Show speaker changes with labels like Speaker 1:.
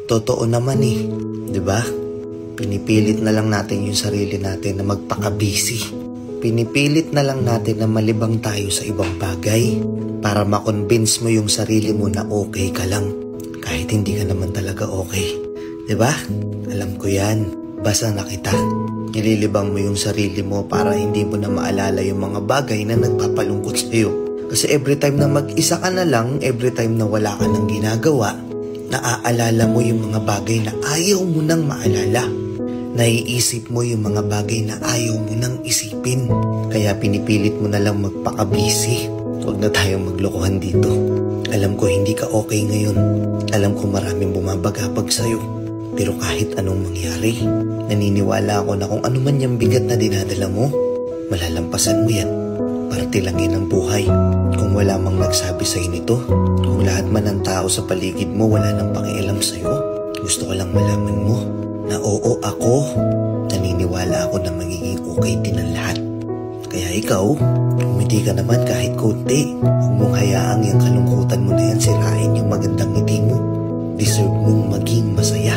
Speaker 1: Totoo naman eh, di ba? Pinipilit na lang natin yung sarili natin na magpaka-busy. Pinipilit na lang natin na malibang tayo sa ibang bagay para makonvince mo yung sarili mo na okay ka lang kahit hindi ka naman talaga okay. Diba? Alam ko yan. Basta na kita. Nililibang mo yung sarili mo para hindi mo na maalala yung mga bagay na nagpapalungkot sa'yo. Kasi every time na mag-isa ka na lang, every time na wala ka nang ginagawa, naaalala mo yung mga bagay na ayaw mo nang maalala. Naiisip mo yung mga bagay na ayaw mo nang isipin. Kaya pinipilit mo na lang magpaka-busy. Huwag na tayong maglokohan dito. Alam ko hindi ka okay ngayon. Alam ko maraming bumabagabag sa'yo. Pero kahit anong mangyari, naniniwala ako na kung ano man yung bigat na dinadala mo, malalampasan mo yan. Parte lang yan ng buhay. Kung wala mang nagsabi sa'yo nito, kung lahat man ng tao sa paligid mo wala nang pakialam sa'yo, gusto ko lang malaman mo na oo ako, naniniwala ako na magiging okay din ang lahat. Kaya ikaw, umiti ka naman kahit konti. Huwag mong hayaang yung kalungkutan mo na yan sirain yung magandang ngiti mo. Deserve mong maging masaya.